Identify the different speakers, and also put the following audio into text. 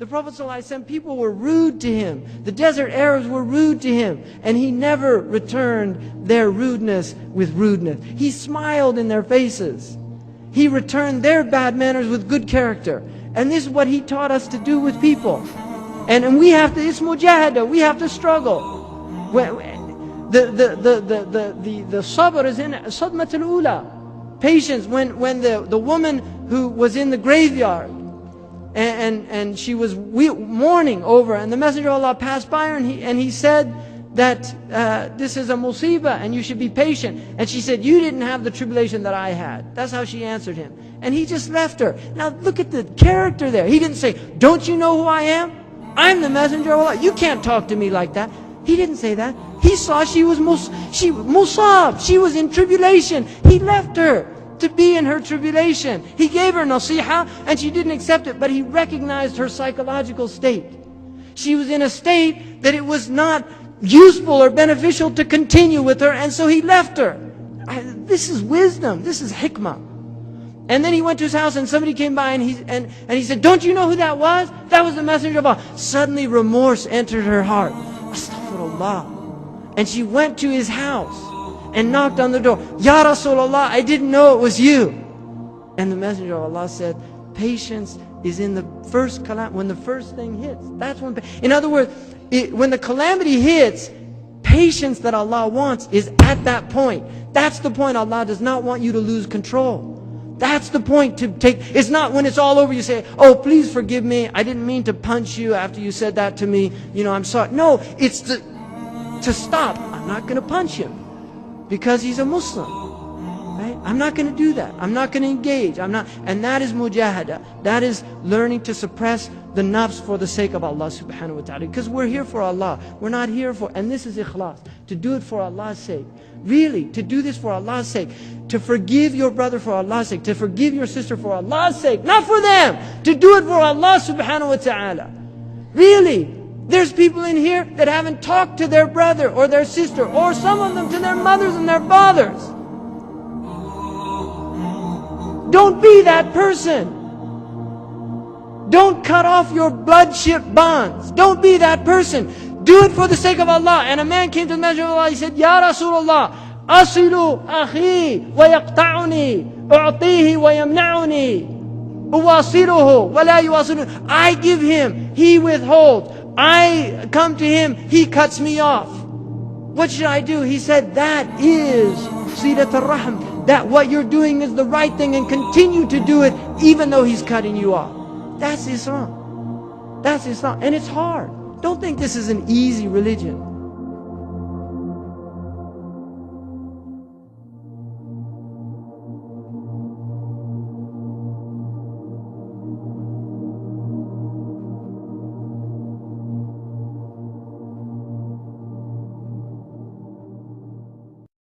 Speaker 1: The Prophet ﷺ, people were rude to him. The desert Arabs were rude to him. And he never returned their rudeness with rudeness. He smiled in their faces. He returned their bad manners with good character. And this is what he taught us to do with people. And we have to, it's mujahada, we have to struggle. The sabr is in sadmat al-ula. Patience, when the woman who was in the graveyard, and she was mourning over, and the Messenger of Allah passed by her, and he said that this is a musibah and you should be patient. And she said, you didn't have the tribulation that I had. That's how she answered him. And he just left her. Now look at the character there. He didn't say, don't you know who I am? I'm the Messenger of Allah. You can't talk to me like that. He didn't say that. He saw she was musab. She was in tribulation. He left her to be in her tribulation. He gave her nasiha and she didn't accept it, but he recognized her psychological state. She was in a state that it was not useful or beneficial to continue with her, and so he left her. This is wisdom. This is hikmah. And then he went to his house and somebody came by and he said, don't you know who that was? That was the Messenger of Allah. Suddenly remorse entered her heart. Astaghfirullah. And she went to his house and knocked on the door. Ya Rasulullah, I didn't know it was you. And the Messenger of Allah said, patience is in the first calamity, when the first thing hits. That's when, in other words, when the calamity hits, patience that Allah wants is at that point. That's the point. Allah does not want you to lose control. That's the point to take. It's not when it's all over you say, oh, please forgive me. I didn't mean to punch you after you said that to me. You know, I'm sorry. No, it's to stop. I'm not going to punch him because he's a Muslim. Right? I'm not going to do that. I'm not going to engage. I'm not. And that is mujahada. That is learning to suppress the nafs for the sake of Allah subhanahu wa ta'ala. Because we're here for Allah. We're not here for, and this is ikhlas, to do it for Allah's sake. Really, to do this for Allah's sake. To forgive your brother for Allah's sake. To forgive your sister for Allah's sake. Not for them. To do it for Allah subhanahu wa ta'ala. Really. There's people in here that haven't talked to their brother or their sister, or some of them to their mothers and their fathers. Don't be that person. Don't cut off your bloodship bonds. Don't be that person. Do it for the sake of Allah. And a man came to the Messenger of Allah. He said, Ya Rasulullah, asilu akhi wa yaqta'uni, u'tihi wa yamna'uni, uwasiluhu wa la yuwasiluhu. I give him, he withholds. I come to him, he cuts me off. What should I do? He said, that is silat al-rahm. That what you're doing is the right thing, and continue to do it even though he's cutting you off. That's Islam. That's Islam. And it's hard. Don't think this is an easy religion.